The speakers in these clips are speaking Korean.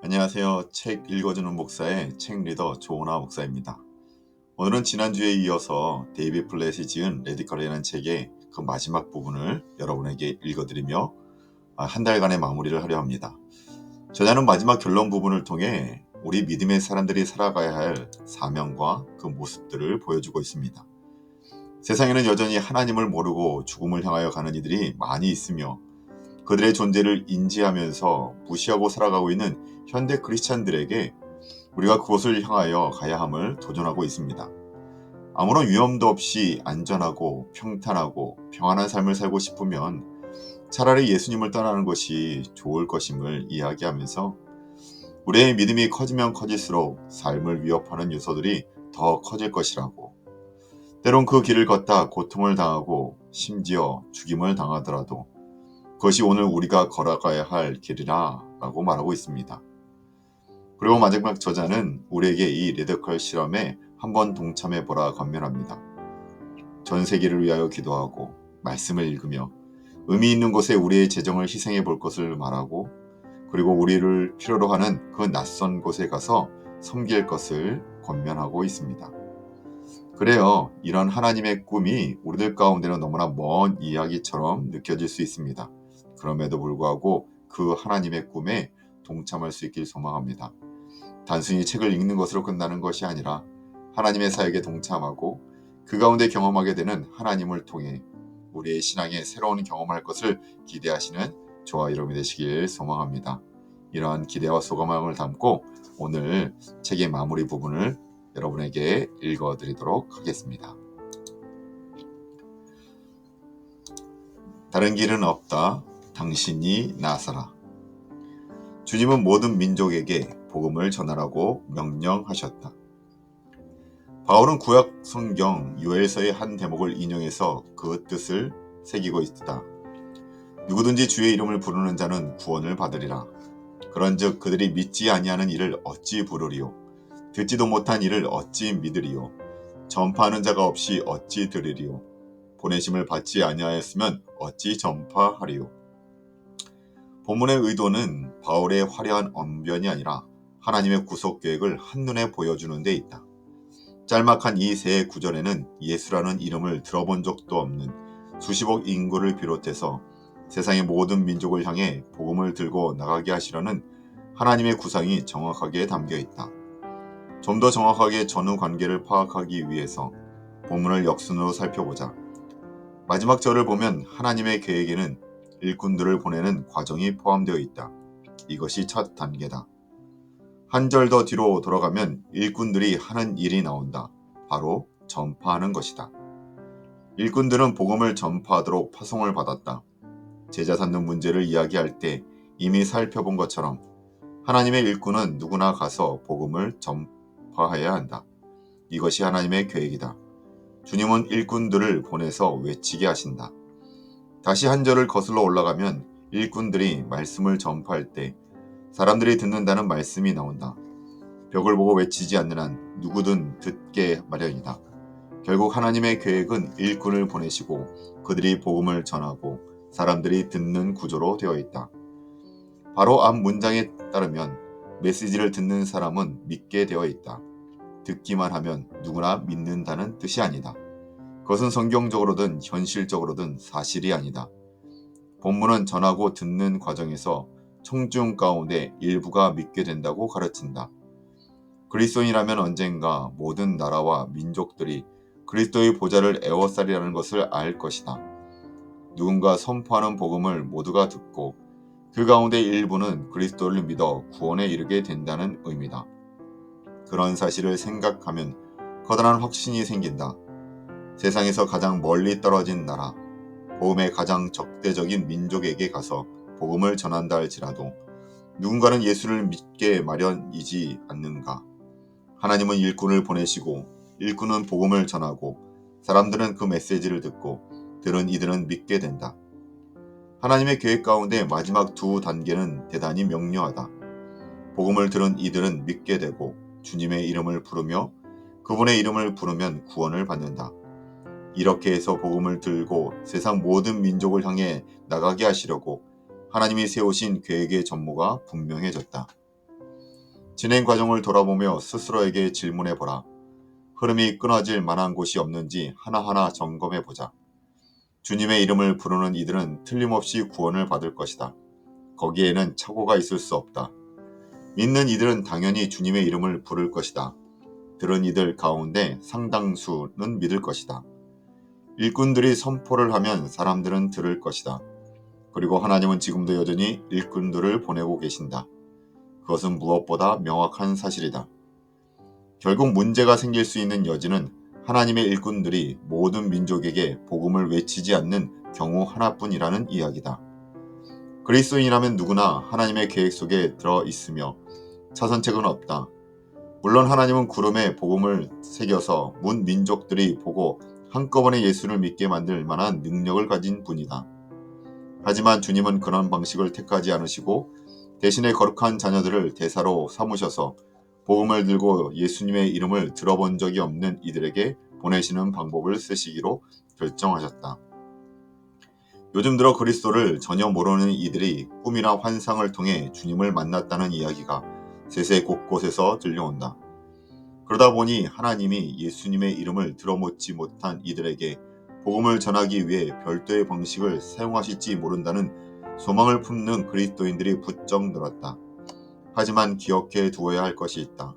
안녕하세요. 책 읽어주는 목사의 책 리더 조은하 목사입니다. 오늘은 지난주에 이어서 데이비드 플랫이 지은 레디컬이라는 책의 그 마지막 부분을 여러분에게 읽어드리며 한 달간의 마무리를 하려 합니다. 저자는 마지막 결론 부분을 통해 우리 믿음의 사람들이 살아가야 할 사명과 그 모습들을 보여주고 있습니다. 세상에는 여전히 하나님을 모르고 죽음을 향하여 가는 이들이 많이 있으며 그들의 존재를 인지하면서 무시하고 살아가고 있는 현대 크리스찬들에게 우리가 그곳을 향하여 가야 함을 도전하고 있습니다. 아무런 위험도 없이 안전하고 평탄하고 평안한 삶을 살고 싶으면 차라리 예수님을 떠나는 것이 좋을 것임을 이야기하면서 우리의 믿음이 커지면 커질수록 삶을 위협하는 요소들이 더 커질 것이라고, 때론 그 길을 걷다 고통을 당하고 심지어 죽임을 당하더라도 그것이 오늘 우리가 걸어가야 할 길이라 라고 말하고 있습니다. 그리고 마지막 저자는 우리에게 이 레디컬 실험에 한번 동참해보라 권면합니다. 전 세계를 위하여 기도하고 말씀을 읽으며 의미 있는 곳에 우리의 재정을 희생해 볼 것을 말하고, 그리고 우리를 필요로 하는 그 낯선 곳에 가서 섬길 것을 권면하고 있습니다. 그래요, 이런 하나님의 꿈이 우리들 가운데는 너무나 먼 이야기처럼 느껴질 수 있습니다. 그럼에도 불구하고 그 하나님의 꿈에 동참할 수 있길 소망합니다. 단순히 책을 읽는 것으로 끝나는 것이 아니라 하나님의 사역에 동참하고 그 가운데 경험하게 되는 하나님을 통해 우리의 신앙에 새로운 경험할 것을 기대하시는 저와 여러분이 되시길 소망합니다. 이러한 기대와 소감을 담고 오늘 책의 마무리 부분을 여러분에게 읽어드리도록 하겠습니다. 다른 길은 없다. 당신이 나서라. 주님은 모든 민족에게 복음을 전하라고 명령하셨다. 바울은 구약 성경 요엘서의 한 대목을 인용해서 그 뜻을 새기고 있다. 누구든지 주의 이름을 부르는 자는 구원을 받으리라. 그런즉 그들이 믿지 아니하는 이를 어찌 부르리요? 듣지도 못한 이를 어찌 믿으리요? 전파하는 자가 없이 어찌 들으리요? 보내심을 받지 아니하였으면 어찌 전파하리요? 본문의 의도는 바울의 화려한 언변이 아니라 하나님의 구속 계획을 한눈에 보여주는 데 있다. 짤막한 이 세 구절에는 예수라는 이름을 들어본 적도 없는 수십억 인구를 비롯해서 세상의 모든 민족을 향해 복음을 들고 나가게 하시려는 하나님의 구상이 정확하게 담겨 있다. 좀 더 정확하게 전후 관계를 파악하기 위해서 본문을 역순으로 살펴보자. 마지막 절을 보면 하나님의 계획에는 일꾼들을 보내는 과정이 포함되어 있다. 이것이 첫 단계다. 한 절 더 뒤로 돌아가면 일꾼들이 하는 일이 나온다. 바로 전파하는 것이다. 일꾼들은 복음을 전파하도록 파송을 받았다. 제자 삼는 문제를 이야기할 때 이미 살펴본 것처럼 하나님의 일꾼은 누구나 가서 복음을 전파해야 한다. 이것이 하나님의 계획이다. 주님은 일꾼들을 보내서 외치게 하신다. 다시 한 절을 거슬러 올라가면 일꾼들이 말씀을 전파할 때 사람들이 듣는다는 말씀이 나온다. 벽을 보고 외치지 않는 한 누구든 듣게 마련이다. 결국 하나님의 계획은 일꾼을 보내시고 그들이 복음을 전하고 사람들이 듣는 구조로 되어 있다. 바로 앞 문장에 따르면 메시지를 듣는 사람은 믿게 되어 있다. 듣기만 하면 누구나 믿는다는 뜻이 아니다. 그것은 성경적으로든 현실적으로든 사실이 아니다. 본문은 전하고 듣는 과정에서 청중 가운데 일부가 믿게 된다고 가르친다. 그리스도인이라면 언젠가 모든 나라와 민족들이 그리스도의 보좌를 에워싸리라는 것을 알 것이다. 누군가 선포하는 복음을 모두가 듣고 그 가운데 일부는 그리스도를 믿어 구원에 이르게 된다는 의미다. 그런 사실을 생각하면 커다란 확신이 생긴다. 세상에서 가장 멀리 떨어진 나라, 복음의 가장 적대적인 민족에게 가서 복음을 전한다 할지라도 누군가는 예수를 믿게 마련이지 않는가. 하나님은 일꾼을 보내시고 일꾼은 복음을 전하고 사람들은 그 메시지를 듣고 들은 이들은 믿게 된다. 하나님의 계획 가운데 마지막 두 단계는 대단히 명료하다. 복음을 들은 이들은 믿게 되고 주님의 이름을 부르며 그분의 이름을 부르면 구원을 받는다. 이렇게 해서 복음을 들고 세상 모든 민족을 향해 나가게 하시려고 하나님이 세우신 계획의 전모가 분명해졌다. 진행 과정을 돌아보며 스스로에게 질문해보라. 흐름이 끊어질 만한 곳이 없는지 하나하나 점검해보자. 주님의 이름을 부르는 이들은 틀림없이 구원을 받을 것이다. 거기에는 착오가 있을 수 없다. 믿는 이들은 당연히 주님의 이름을 부를 것이다. 들은 이들 가운데 상당수는 믿을 것이다. 일꾼들이 선포를 하면 사람들은 들을 것이다. 그리고 하나님은 지금도 여전히 일꾼들을 보내고 계신다. 그것은 무엇보다 명확한 사실이다. 결국 문제가 생길 수 있는 여지는 하나님의 일꾼들이 모든 민족에게 복음을 외치지 않는 경우 하나뿐이라는 이야기다. 그리스도인이라면 누구나 하나님의 계획 속에 들어 있으며 차선책은 없다. 물론 하나님은 구름에 복음을 새겨서 문 민족들이 보고 한꺼번에 예수를 믿게 만들 만한 능력을 가진 분이다. 하지만 주님은 그런 방식을 택하지 않으시고 대신에 거룩한 자녀들을 대사로 삼으셔서 복음을 들고 예수님의 이름을 들어본 적이 없는 이들에게 보내시는 방법을 쓰시기로 결정하셨다. 요즘 들어 그리스도를 전혀 모르는 이들이 꿈이나 환상을 통해 주님을 만났다는 이야기가 세세 곳곳에서 들려온다. 그러다 보니 하나님이 예수님의 이름을 들어보지 못한 이들에게 복음을 전하기 위해 별도의 방식을 사용하실지 모른다는 소망을 품는 그리스도인들이 부쩍 늘었다. 하지만 기억해 두어야 할 것이 있다.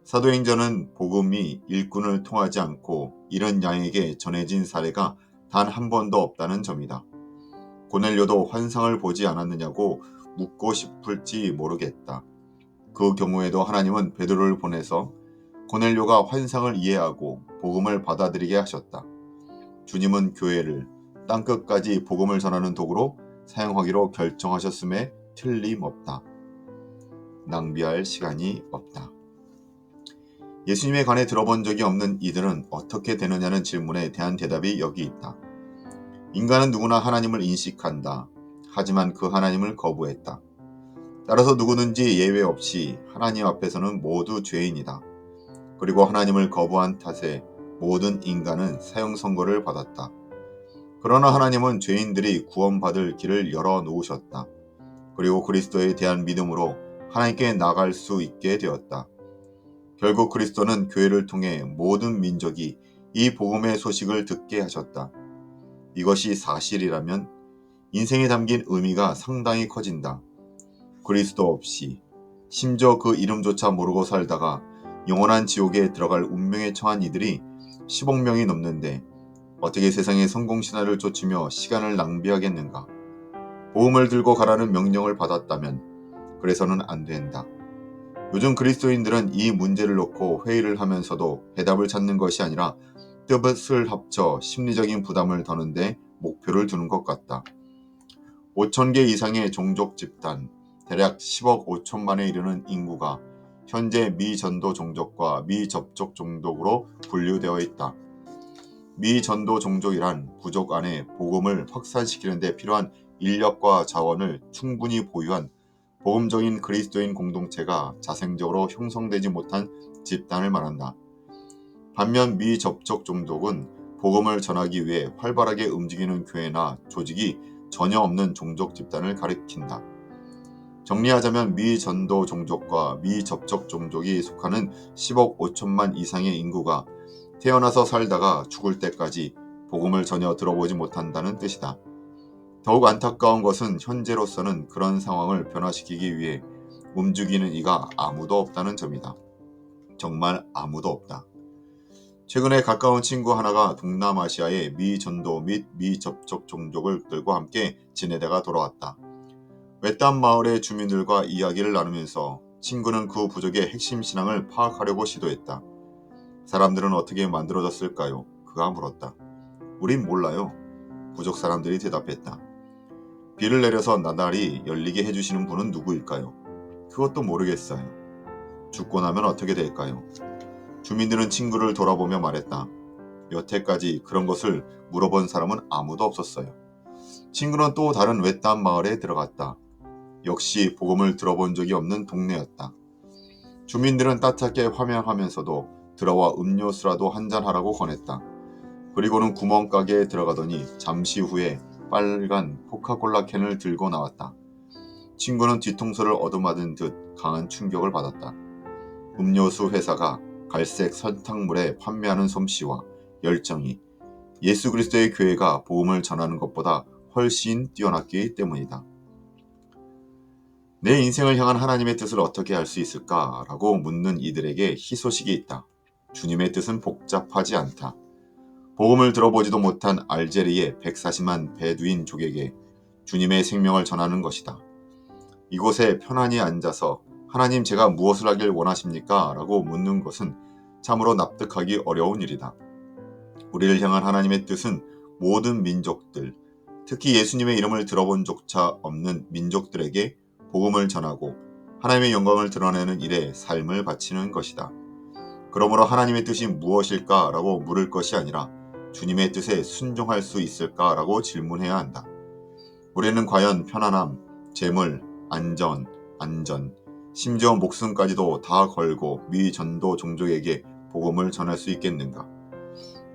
사도행전은 복음이 일꾼을 통하지 않고 이런 양에게 전해진 사례가 단 한 번도 없다는 점이다. 고넬료도 환상을 보지 않았느냐고 묻고 싶을지 모르겠다. 그 경우에도 하나님은 베드로를 보내서 고넬료가 환상을 이해하고 복음을 받아들이게 하셨다. 주님은 교회를 땅끝까지 복음을 전하는 도구로 사용하기로 결정하셨음에 틀림없다. 낭비할 시간이 없다. 예수님에 관해 들어본 적이 없는 이들은 어떻게 되느냐는 질문에 대한 대답이 여기 있다. 인간은 누구나 하나님을 인식한다. 하지만 그 하나님을 거부했다. 따라서 누구든지 예외 없이 하나님 앞에서는 모두 죄인이다. 그리고 하나님을 거부한 탓에 모든 인간은 사형 선고를 받았다. 그러나 하나님은 죄인들이 구원받을 길을 열어놓으셨다. 그리고 그리스도에 대한 믿음으로 하나님께 나갈 수 있게 되었다. 결국 그리스도는 교회를 통해 모든 민족이 이 복음의 소식을 듣게 하셨다. 이것이 사실이라면 인생에 담긴 의미가 상당히 커진다. 그리스도 없이 심지어 그 이름조차 모르고 살다가 영원한 지옥에 들어갈 운명에 처한 이들이 10억 명이 넘는데 어떻게 세상의 성공신화를 쫓으며 시간을 낭비하겠는가? 복음을 들고 가라는 명령을 받았다면 그래서는 안 된다. 요즘 그리스도인들은 이 문제를 놓고 회의를 하면서도 해답을 찾는 것이 아니라 뜻을 합쳐 심리적인 부담을 더는데 목표를 두는 것 같다. 5천 개 이상의 종족 집단, 대략 10억 5천만에 이르는 인구가 현재 미전도 종족과 미접촉 종족으로 분류되어 있다. 미전도 종족이란 부족 안에 복음을 확산시키는 데 필요한 인력과 자원을 충분히 보유한 복음적인 그리스도인 공동체가 자생적으로 형성되지 못한 집단을 말한다. 반면 미접촉 종족은 복음을 전하기 위해 활발하게 움직이는 교회나 조직이 전혀 없는 종족 집단을 가리킨다. 정리하자면 미전도 종족과 미접촉 종족이 속하는 10억 5천만 이상의 인구가 태어나서 살다가 죽을 때까지 복음을 전혀 들어보지 못한다는 뜻이다. 더욱 안타까운 것은 현재로서는 그런 상황을 변화시키기 위해 움직이는 이가 아무도 없다는 점이다. 정말 아무도 없다. 최근에 가까운 친구 하나가 동남아시아의 미전도 및 미접촉 종족들과 함께 지내다가 돌아왔다. 외딴 마을의 주민들과 이야기를 나누면서 친구는 그 부족의 핵심 신앙을 파악하려고 시도했다. 사람들은 어떻게 만들어졌을까요? 그가 물었다. 우린 몰라요. 부족 사람들이 대답했다. 비를 내려서 나날이 열리게 해주시는 분은 누구일까요? 그것도 모르겠어요. 죽고 나면 어떻게 될까요? 주민들은 친구를 돌아보며 말했다. 여태까지 그런 것을 물어본 사람은 아무도 없었어요. 친구는 또 다른 외딴 마을에 들어갔다. 역시 복음을 들어본 적이 없는 동네였다. 주민들은 따뜻하게 환영하면서도 들어와 음료수라도 한잔하라고 권했다. 그리고는 구멍가게에 들어가더니 잠시 후에 빨간 코카콜라 캔을 들고 나왔다. 친구는 뒤통수를 얻어맞은 듯 강한 충격을 받았다. 음료수 회사가 갈색 설탕물에 판매하는 솜씨와 열정이 예수 그리스도의 교회가 복음을 전하는 것보다 훨씬 뛰어났기 때문이다. 내 인생을 향한 하나님의 뜻을 어떻게 알 수 있을까라고 묻는 이들에게 희소식이 있다. 주님의 뜻은 복잡하지 않다. 복음을 들어보지도 못한 알제리의 140만 베두인족에게 주님의 생명을 전하는 것이다. 이곳에 편안히 앉아서 하나님 제가 무엇을 하길 원하십니까? 라고 묻는 것은 참으로 납득하기 어려운 일이다. 우리를 향한 하나님의 뜻은 모든 민족들, 특히 예수님의 이름을 들어본 적조차 없는 민족들에게 복음을 전하고 하나님의 영광을 드러내는 일에 삶을 바치는 것이다. 그러므로 하나님의 뜻이 무엇일까? 라고 물을 것이 아니라 주님의 뜻에 순종할 수 있을까? 라고 질문해야 한다. 우리는 과연 편안함, 재물, 안전, 심지어 목숨까지도 다 걸고 미전도 종족에게 복음을 전할 수 있겠는가?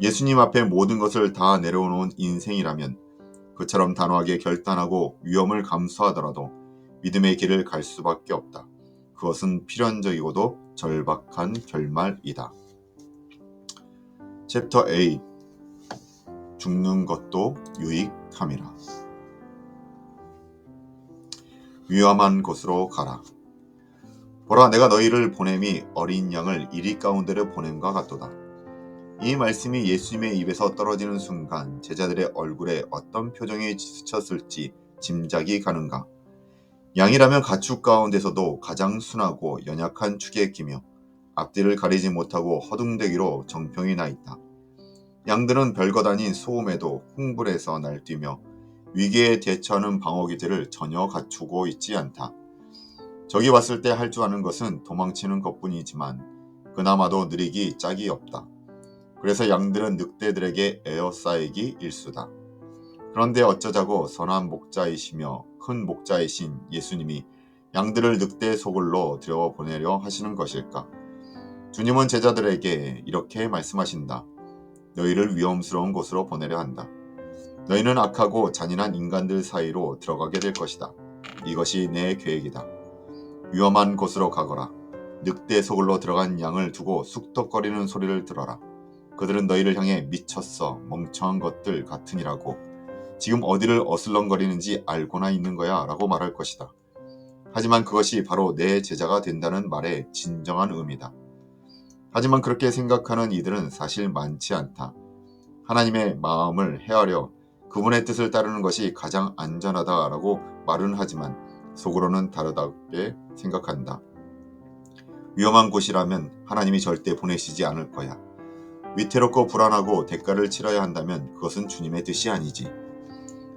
예수님 앞에 모든 것을 다 내려놓은 인생이라면 그처럼 단호하게 결단하고 위험을 감수하더라도 믿음의 길을 갈 수밖에 없다. 그것은 필연적이고도 절박한 결말이다. 챕터 8 죽는 것도 유익함이라. 위험한 곳으로 가라. 보라, 내가 너희를 보냄이 어린 양을 이리 가운데를 보냄과 같도다. 이 말씀이 예수님의 입에서 떨어지는 순간 제자들의 얼굴에 어떤 표정이 스쳤을지 짐작이 가는가. 양이라면 가축 가운데서도 가장 순하고 연약한 축에 끼며 앞뒤를 가리지 못하고 허둥대기로 정평이 나 있다. 양들은 별것 아닌 소음에도 흥분해서 날뛰며 위기에 대처하는 방어기들을 전혀 갖추고 있지 않다. 적이 왔을 때 할 줄 아는 것은 도망치는 것뿐이지만 그나마도 느리기 짝이 없다. 그래서 양들은 늑대들에게 에어싸이기 일수다. 그런데 어쩌자고 선한 목자이시며 큰 목자이신 예수님이 양들을 늑대 소굴로 들여보내려 하시는 것일까? 주님은 제자들에게 이렇게 말씀하신다. 너희를 위험스러운 곳으로 보내려 한다. 너희는 악하고 잔인한 인간들 사이로 들어가게 될 것이다. 이것이 내 계획이다. 위험한 곳으로 가거라. 늑대 소굴로 들어간 양을 두고 쑥덕거리는 소리를 들어라. 그들은 너희를 향해 미쳤어, 멍청한 것들 같으니라고 지금 어디를 어슬렁거리는지 알고나 있는 거야 라고 말할 것이다. 하지만 그것이 바로 내 제자가 된다는 말의 진정한 의미다. 하지만 그렇게 생각하는 이들은 사실 많지 않다. 하나님의 마음을 헤아려 그분의 뜻을 따르는 것이 가장 안전하다라고 말은 하지만 속으로는 다르다게 생각한다. 위험한 곳이라면 하나님이 절대 보내시지 않을 거야. 위태롭고 불안하고 대가를 치러야 한다면 그것은 주님의 뜻이 아니지.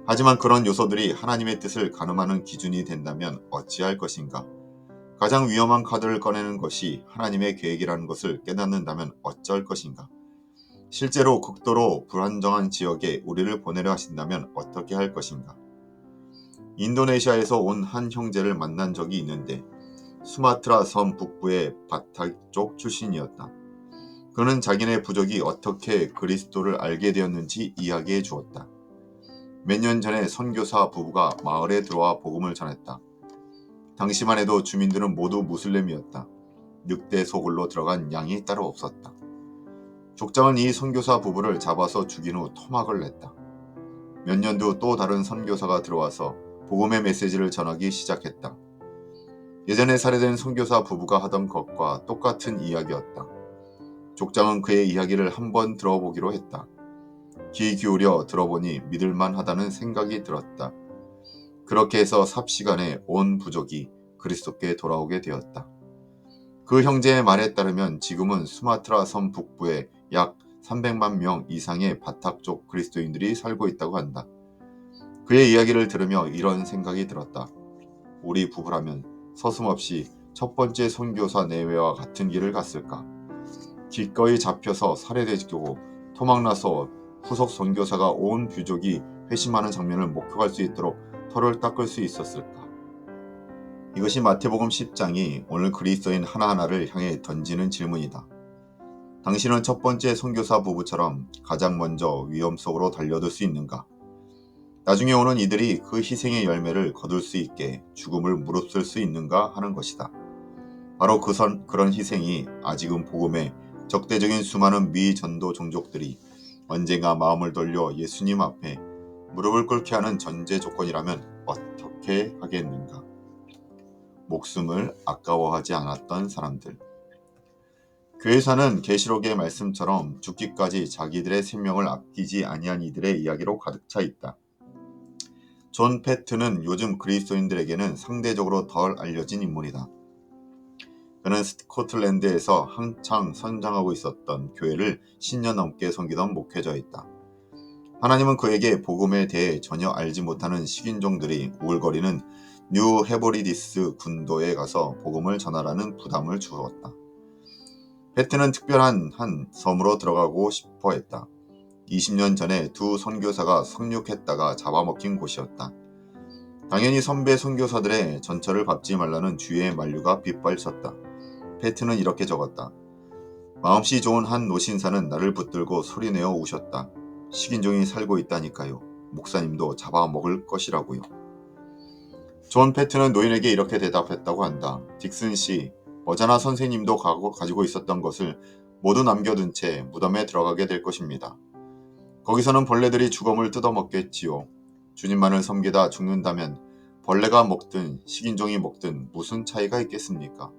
하지만 그런 요소들이 하나님의 뜻을 가늠하는 기준이 된다면 어찌할 것인가? 가장 위험한 카드를 꺼내는 것이 하나님의 계획이라는 것을 깨닫는다면 어쩔 것인가? 실제로 극도로 불안정한 지역에 우리를 보내려 하신다면 어떻게 할 것인가? 인도네시아에서 온 한 형제를 만난 적이 있는데 수마트라 섬 북부의 바탁 쪽 출신이었다. 그는 자기네 부족이 어떻게 그리스도를 알게 되었는지 이야기해 주었다. 몇 년 전에 선교사 부부가 마을에 들어와 복음을 전했다. 당시만 해도 주민들은 모두 무슬림이었다. 늑대 소굴로 들어간 양이 따로 없었다. 족장은 이 선교사 부부를 잡아서 죽인 후 토막을 냈다. 몇 년 뒤 또 다른 선교사가 들어와서 복음의 메시지를 전하기 시작했다. 예전에 살해된 선교사 부부가 하던 것과 똑같은 이야기였다. 족장은 그의 이야기를 한번 들어보기로 했다. 귀 기울여 들어보니 믿을만 하다는 생각이 들었다. 그렇게 해서 삽시간에 온 부족이 그리스도께 돌아오게 되었다. 그 형제의 말에 따르면 지금은 수마트라 섬 북부에 약 300만 명 이상의 바탁 쪽 그리스도인들이 살고 있다고 한다. 그의 이야기를 들으며 이런 생각이 들었다. 우리 부부라면 서슴없이 첫 번째 선교사 내외와 같은 길을 갔을까? 기꺼이 잡혀서 살해되고 토막나서 후속 선교사가 온 부족이 회심하는 장면을 목격할 수 있도록 털을 닦을 수 있었을까? 이것이 마태복음 10장이 오늘 그리스도인 하나하나를 향해 던지는 질문이다. 당신은 첫 번째 선교사 부부처럼 가장 먼저 위험 속으로 달려들 수 있는가? 나중에 오는 이들이 그 희생의 열매를 거둘 수 있게 죽음을 무릅쓸 수 있는가 하는 것이다. 바로 그런 희생이 아직은 복음의 적대적인 수많은 미전도 종족들이 언젠가 마음을 돌려 예수님 앞에 무릎을 꿇게 하는 전제 조건이라면 어떻게 하겠는가. 목숨을 아까워하지 않았던 사람들. 교회사는 계시록의 말씀처럼 죽기까지 자기들의 생명을 아끼지 아니한 이들의 이야기로 가득 차 있다. 존 패트는 요즘 그리스도인들에게는 상대적으로 덜 알려진 인물이다. 그는 스코틀랜드에서 한창 선장하고 있었던 교회를 10년 넘게 섬기던 목회자였다. 하나님은 그에게 복음에 대해 전혀 알지 못하는 식인종들이 우울거리는 뉴 헤브리디스 군도에 가서 복음을 전하라는 부담을 주었다. 패트는 특별한 한 섬으로 들어가고 싶어 했다. 20년 전에 두 선교사가 상륙했다가 잡아먹힌 곳이었다. 당연히 선배 선교사들의 전철을 밟지 말라는 주의 만류가 빗발쳤다. 패트는 이렇게 적었다. 마음씨 좋은 한 노신사는 나를 붙들고 소리내어 우셨다. 식인종이 살고 있다니까요. 목사님도 잡아먹을 것이라고요. 존 패트는 노인에게 이렇게 대답했다고 한다. 딕슨 씨, 머자나 선생님도 가지고 있었던 것을 모두 남겨둔 채 무덤에 들어가게 될 것입니다. 거기서는 벌레들이 주검을 뜯어먹겠지요. 주님만을 섬기다 죽는다면 벌레가 먹든 식인종이 먹든 무슨 차이가 있겠습니까?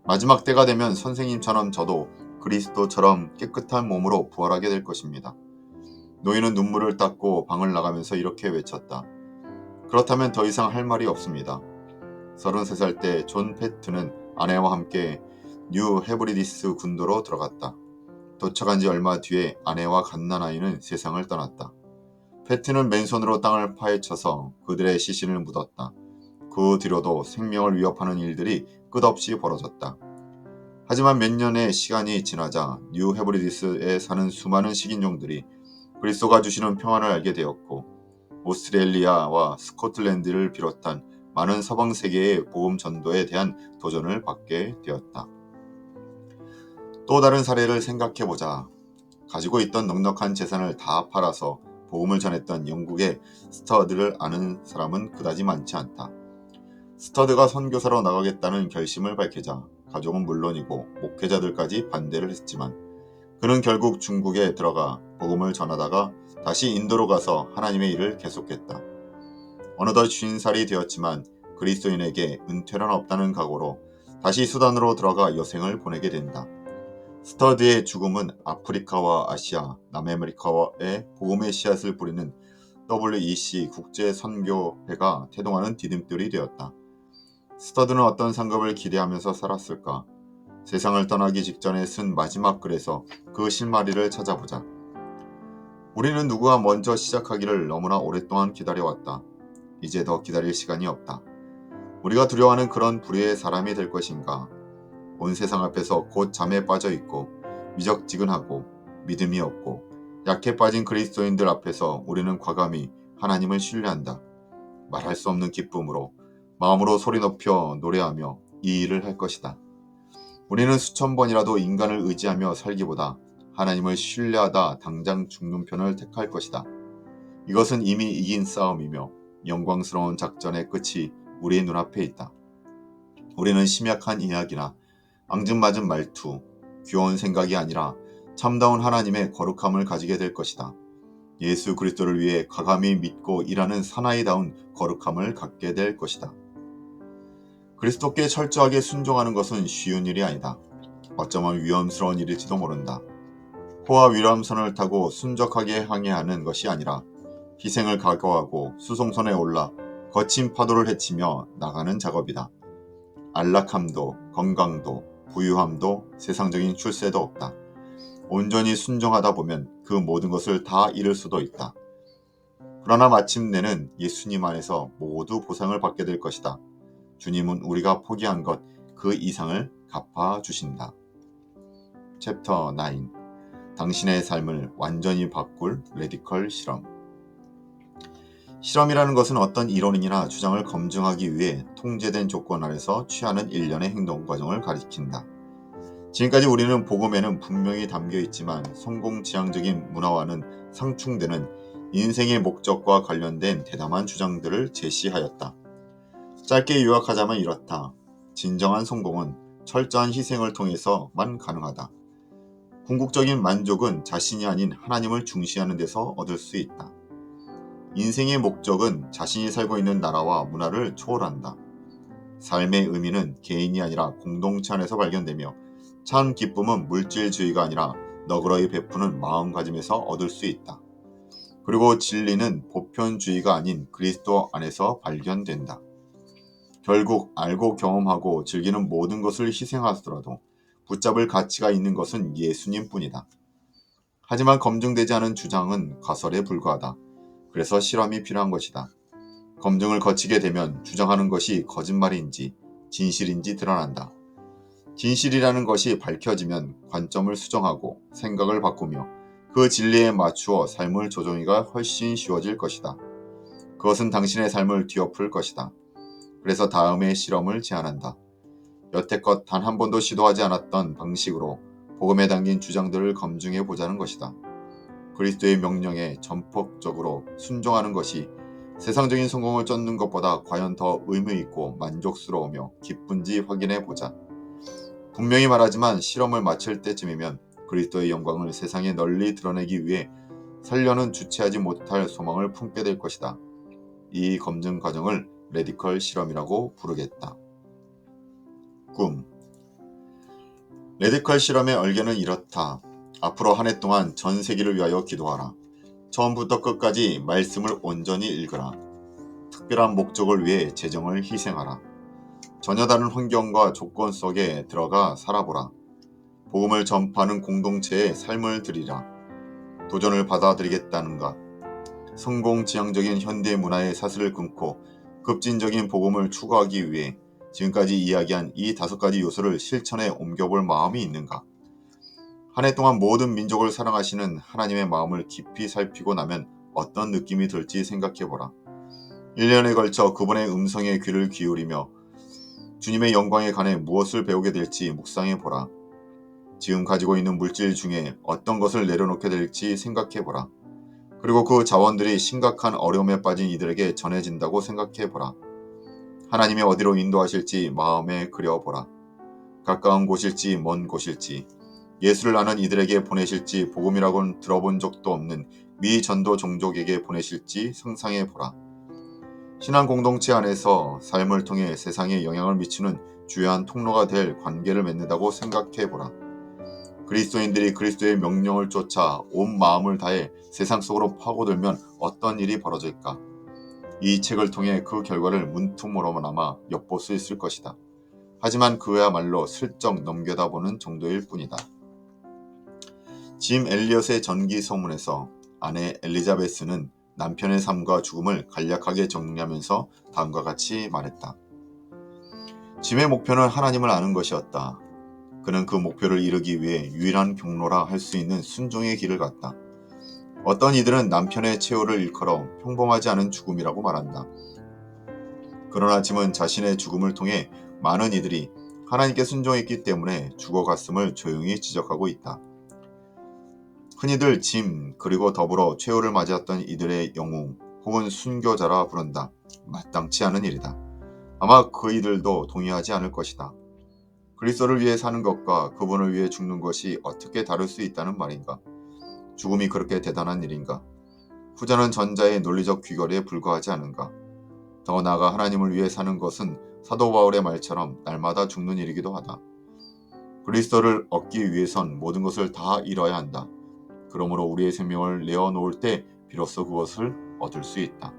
마지막 때가 되면 선생님처럼 저도 그리스도처럼 깨끗한 몸으로 부활하게 될 것입니다. 노인은 눈물을 닦고 방을 나가면서 이렇게 외쳤다. 그렇다면 더 이상 할 말이 없습니다. 33살 때 존 패트는 아내와 함께 뉴 헤브리디스 군도로 들어갔다. 도착한 지 얼마 뒤에 아내와 갓난아이는 세상을 떠났다. 패트는 맨손으로 땅을 파헤쳐서 그들의 시신을 묻었다. 그 뒤로도 생명을 위협하는 일들이 끝없이 벌어졌다. 하지만 몇 년의 시간이 지나자 뉴 헤브리디스에 사는 수많은 식인종들이 그리스도가 주시는 평안을 알게 되었고 오스트레일리아와 스코틀랜드를 비롯한 많은 서방 세계의 복음 전도에 대한 도전을 받게 되었다. 또 다른 사례를 생각해보자. 가지고 있던 넉넉한 재산을 다 팔아서 복음을 전했던 영국의 스터드를 아는 사람은 그다지 많지 않다. 스터드가 선교사로 나가겠다는 결심을 밝히자 가족은 물론이고 목회자들까지 반대를 했지만 그는 결국 중국에 들어가 복음을 전하다가 다시 인도로 가서 하나님의 일을 계속했다. 어느덧 50살이 되었지만 그리스도인에게 은퇴란 없다는 각오로 다시 수단으로 들어가 여생을 보내게 된다. 스터드의 죽음은 아프리카와 아시아, 남아메리카에 복음의 씨앗을 뿌리는 WEC 국제선교회가 태동하는 디딤돌이 되었다. 스터드는 어떤 상급을 기대하면서 살았을까? 세상을 떠나기 직전에 쓴 마지막 글에서 그 실마리를 찾아보자. 우리는 누구와 먼저 시작하기를 너무나 오랫동안 기다려왔다. 이제 더 기다릴 시간이 없다. 우리가 두려워하는 그런 불의의 사람이 될 것인가? 온 세상 앞에서 곧 잠에 빠져 있고 미적지근하고 믿음이 없고 약해 빠진 그리스도인들 앞에서 우리는 과감히 하나님을 신뢰한다. 말할 수 없는 기쁨으로 마음으로 소리 높여 노래하며 이 일을 할 것이다. 우리는 수천 번이라도 인간을 의지하며 살기보다 하나님을 신뢰하다 당장 죽는 편을 택할 것이다. 이것은 이미 이긴 싸움이며 영광스러운 작전의 끝이 우리의 눈앞에 있다. 우리는 심약한 이야기나 앙증맞은 말투, 귀여운 생각이 아니라 참다운 하나님의 거룩함을 가지게 될 것이다. 예수 그리스도를 위해 과감히 믿고 일하는 사나이다운 거룩함을 갖게 될 것이다. 그리스도께 철저하게 순종하는 것은 쉬운 일이 아니다. 어쩌면 위험스러운 일일지도 모른다. 호와 위람선을 타고 순적하게 항해하는 것이 아니라 희생을 각오하고 수송선에 올라 거친 파도를 헤치며 나가는 작업이다. 안락함도 건강도 부유함도 세상적인 출세도 없다. 온전히 순종하다 보면 그 모든 것을 다 잃을 수도 있다. 그러나 마침내는 예수님 안에서 모두 보상을 받게 될 것이다. 주님은 우리가 포기한 것 그 이상을 갚아주신다. 챕터 9. 당신의 삶을 완전히 바꿀 레디컬 실험. 실험이라는 것은 어떤 이론이나 주장을 검증하기 위해 통제된 조건 아래서 취하는 일련의 행동 과정을 가리킨다. 지금까지 우리는 복음에는 분명히 담겨 있지만 성공지향적인 문화와는 상충되는 인생의 목적과 관련된 대담한 주장들을 제시하였다. 짧게 요약하자면 이렇다. 진정한 성공은 철저한 희생을 통해서만 가능하다. 궁극적인 만족은 자신이 아닌 하나님을 중시하는 데서 얻을 수 있다. 인생의 목적은 자신이 살고 있는 나라와 문화를 초월한다. 삶의 의미는 개인이 아니라 공동체 안에서 발견되며 참 기쁨은 물질주의가 아니라 너그러이 베푸는 마음가짐에서 얻을 수 있다. 그리고 진리는 보편주의가 아닌 그리스도 안에서 발견된다. 결국 알고 경험하고 즐기는 모든 것을 희생하더라도 붙잡을 가치가 있는 것은 예수님뿐이다. 하지만 검증되지 않은 주장은 가설에 불과하다. 그래서 실험이 필요한 것이다. 검증을 거치게 되면 주장하는 것이 거짓말인지 진실인지 드러난다. 진실이라는 것이 밝혀지면 관점을 수정하고 생각을 바꾸며 그 진리에 맞추어 삶을 조정하기가 훨씬 쉬워질 것이다. 그것은 당신의 삶을 뒤엎을 것이다. 그래서 다음의 실험을 제안한다. 여태껏 단 한 번도 시도하지 않았던 방식으로 복음에 담긴 주장들을 검증해 보자는 것이다. 그리스도의 명령에 전폭적으로 순종하는 것이 세상적인 성공을 쫓는 것보다 과연 더 의미있고 만족스러우며 기쁜지 확인해 보자. 분명히 말하지만 실험을 마칠 때쯤이면 그리스도의 영광을 세상에 널리 드러내기 위해 살려는 주체하지 못할 소망을 품게 될 것이다. 이 검증 과정을 레디컬 실험이라고 부르겠다. 꿈. 레디컬 실험의 얼개는 이렇다. 앞으로 한 해 동안 전 세계를 위하여 기도하라. 처음부터 끝까지 말씀을 온전히 읽으라. 특별한 목적을 위해 재정을 희생하라. 전혀 다른 환경과 조건 속에 들어가 살아보라. 복음을 전파하는 공동체에 삶을 드리라. 도전을 받아들이겠다는가? 성공지향적인 현대 문화의 사슬을 끊고 급진적인 복음을 추구하기 위해 지금까지 이야기한 이 5가지 요소를 실천에 옮겨볼 마음이 있는가? 한 해 동안 모든 민족을 사랑하시는 하나님의 마음을 깊이 살피고 나면 어떤 느낌이 들지 생각해보라. 1년에 걸쳐 그분의 음성에 귀를 기울이며 주님의 영광에 관해 무엇을 배우게 될지 묵상해보라. 지금 가지고 있는 물질 중에 어떤 것을 내려놓게 될지 생각해보라. 그리고 그 자원들이 심각한 어려움에 빠진 이들에게 전해진다고 생각해보라. 하나님이 어디로 인도하실지 마음에 그려보라. 가까운 곳일지 먼 곳일지 예수를 아는 이들에게 보내실지 복음이라고는 들어본 적도 없는 미전도 종족에게 보내실지 상상해보라. 신앙 공동체 안에서 삶을 통해 세상에 영향을 미치는 주요한 통로가 될 관계를 맺는다고 생각해보라. 그리스도인들이 그리스도의 명령을 쫓아 온 마음을 다해 세상 속으로 파고들면 어떤 일이 벌어질까? 이 책을 통해 그 결과를 문틈으로나마 엿볼 수 있을 것이다. 하지만 그야말로 슬쩍 넘겨다보는 정도일 뿐이다. 짐 엘리엇의 전기 서문에서 아내 엘리자베스는 남편의 삶과 죽음을 간략하게 정리하면서 다음과 같이 말했다. 짐의 목표는 하나님을 아는 것이었다. 그는 그 목표를 이루기 위해 유일한 경로라 할 수 있는 순종의 길을 갔다. 어떤 이들은 남편의 최후를 일컬어 평범하지 않은 죽음이라고 말한다. 그러나 짐은 자신의 죽음을 통해 많은 이들이 하나님께 순종했기 때문에 죽어갔음을 조용히 지적하고 있다. 흔히들 짐 그리고 더불어 최후를 맞이했던 이들의 영웅 혹은 순교자라 부른다. 마땅치 않은 일이다. 아마 그 이들도 동의하지 않을 것이다. 그리스도를 위해 사는 것과 그분을 위해 죽는 것이 어떻게 다를 수 있다는 말인가? 죽음이 그렇게 대단한 일인가? 후자는 전자의 논리적 귀결에 불과하지 않은가? 더 나아가 하나님을 위해 사는 것은 사도 바울의 말처럼 날마다 죽는 일이기도 하다. 그리스도를 얻기 위해선 모든 것을 다 잃어야 한다. 그러므로 우리의 생명을 내어놓을 때 비로소 그것을 얻을 수 있다.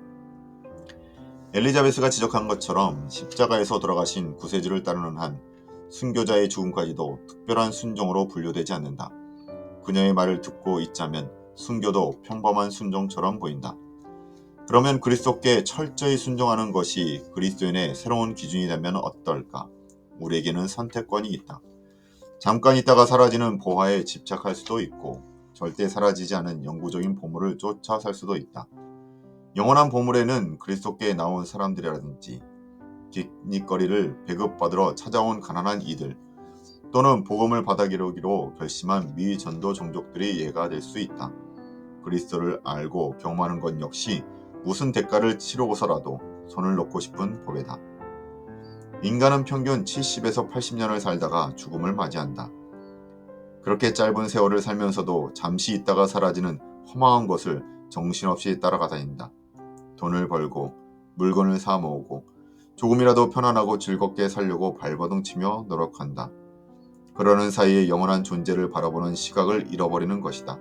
엘리자베스가 지적한 것처럼 십자가에서 돌아가신 구세주를 따르는 한 순교자의 죽음까지도 특별한 순종으로 분류되지 않는다. 그녀의 말을 듣고 있자면 순교도 평범한 순종처럼 보인다. 그러면 그리스도께 철저히 순종하는 것이 그리스도인의 새로운 기준이 되면 어떨까? 우리에게는 선택권이 있다. 잠깐 있다가 사라지는 보화에 집착할 수도 있고 절대 사라지지 않은 영구적인 보물을 쫓아 살 수도 있다. 영원한 보물에는 그리스도께 나온 사람들이라든지 깃니거리를 배급받으러 찾아온 가난한 이들 또는 복음을 받아들이기로 결심한 미전도 종족들이 예가 될 수 있다. 그리스도를 알고 경험하는 것 역시 무슨 대가를 치르고서라도 손을 놓고 싶은 법이다. 인간은 평균 70에서 80년을 살다가 죽음을 맞이한다. 그렇게 짧은 세월을 살면서도 잠시 있다가 사라지는 허망한 것을 정신없이 따라가 다닌다. 돈을 벌고 물건을 사 모으고 조금이라도 편안하고 즐겁게 살려고 발버둥 치며 노력한다. 그러는 사이에 영원한 존재를 바라보는 시각을 잃어버리는 것이다.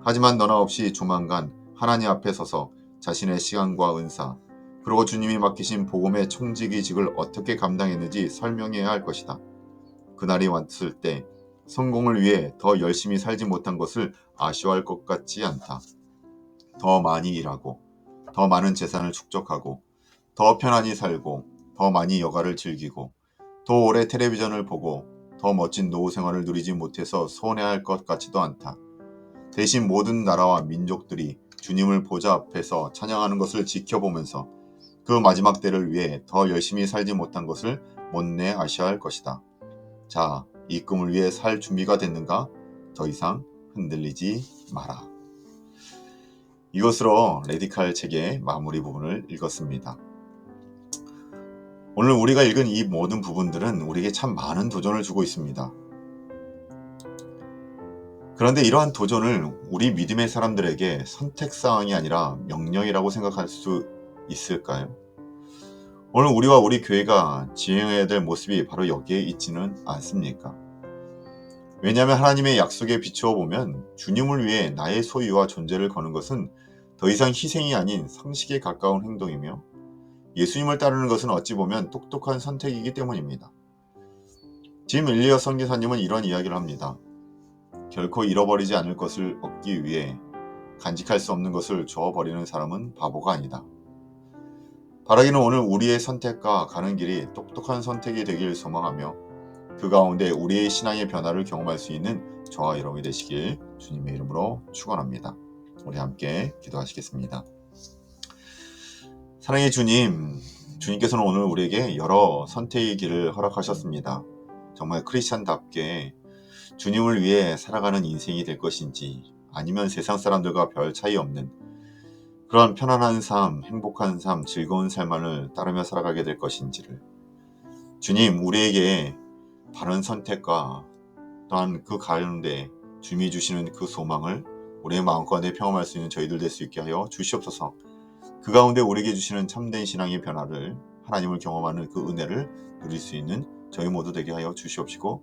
하지만 너나 없이 조만간 하나님 앞에 서서 자신의 시간과 은사, 그리고 주님이 맡기신 복음의 청지기직을 어떻게 감당했는지 설명해야 할 것이다. 그날이 왔을 때 성공을 위해 더 열심히 살지 못한 것을 아쉬워할 것 같지 않다. 더 많이 일하고, 더 많은 재산을 축적하고, 더 편안히 살고, 더 많이 여가를 즐기고, 더 오래 텔레비전을 보고, 더 멋진 노후 생활을 누리지 못해서 서운해할 것 같지도 않다. 대신 모든 나라와 민족들이 주님을 보좌 앞에서 찬양하는 것을 지켜보면서 그 마지막 때를 위해 더 열심히 살지 못한 것을 못내 아쉬워할 것이다. 자, 이 꿈을 위해 살 준비가 됐는가? 더 이상 흔들리지 마라. 이것으로 레디칼 책의 마무리 부분을 읽었습니다. 오늘 우리가 읽은 이 모든 부분들은 우리에게 참 많은 도전을 주고 있습니다. 그런데 이러한 도전을 우리 믿음의 사람들에게 선택사항이 아니라 명령이라고 생각할 수 있을까요? 오늘 우리와 우리 교회가 지향해야 될 모습이 바로 여기에 있지는 않습니까? 왜냐하면 하나님의 약속에 비추어 보면 주님을 위해 나의 소유와 존재를 거는 것은 더 이상 희생이 아닌 상식에 가까운 행동이며 예수님을 따르는 것은 어찌 보면 똑똑한 선택이기 때문입니다. 짐 일리어 선교사님은 이런 이야기를 합니다. 결코 잃어버리지 않을 것을 얻기 위해 간직할 수 없는 것을 줘버리는 사람은 바보가 아니다. 바라기는 오늘 우리의 선택과 가는 길이 똑똑한 선택이 되길 소망하며 그 가운데 우리의 신앙의 변화를 경험할 수 있는 저와 여러분이 되시길 주님의 이름으로 축원합니다. 우리 함께 기도하시겠습니다. 사랑의 주님, 주님께서는 오늘 우리에게 여러 선택의 길을 허락하셨습니다. 정말 크리스찬답게 주님을 위해 살아가는 인생이 될 것인지 아니면 세상 사람들과 별 차이 없는 그런 편안한 삶, 행복한 삶, 즐거운 삶만을 따르며 살아가게 될 것인지를 주님, 우리에게 바른 선택과 또한 그 가운데 주님이 주시는 그 소망을 우리의 마음가운데 평험할 수 있는 저희들 될 수 있게 하여 주시옵소서. 그 가운데 우리에게 주시는 참된 신앙의 변화를 하나님을 경험하는 그 은혜를 누릴 수 있는 저희 모두 되게 하여 주시옵시고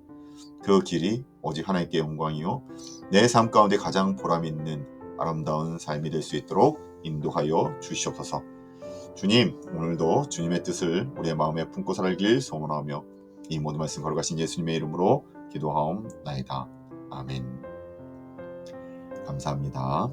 그 길이 오직 하나님께 영광이요 내 삶 가운데 가장 보람 있는 아름다운 삶이 될 수 있도록 인도하여 주시옵소서. 주님, 오늘도 주님의 뜻을 우리의 마음에 품고 살길 소원하며 이 모든 말씀 걸어가신 예수님의 이름으로 기도하옵나이다. 아멘. 감사합니다.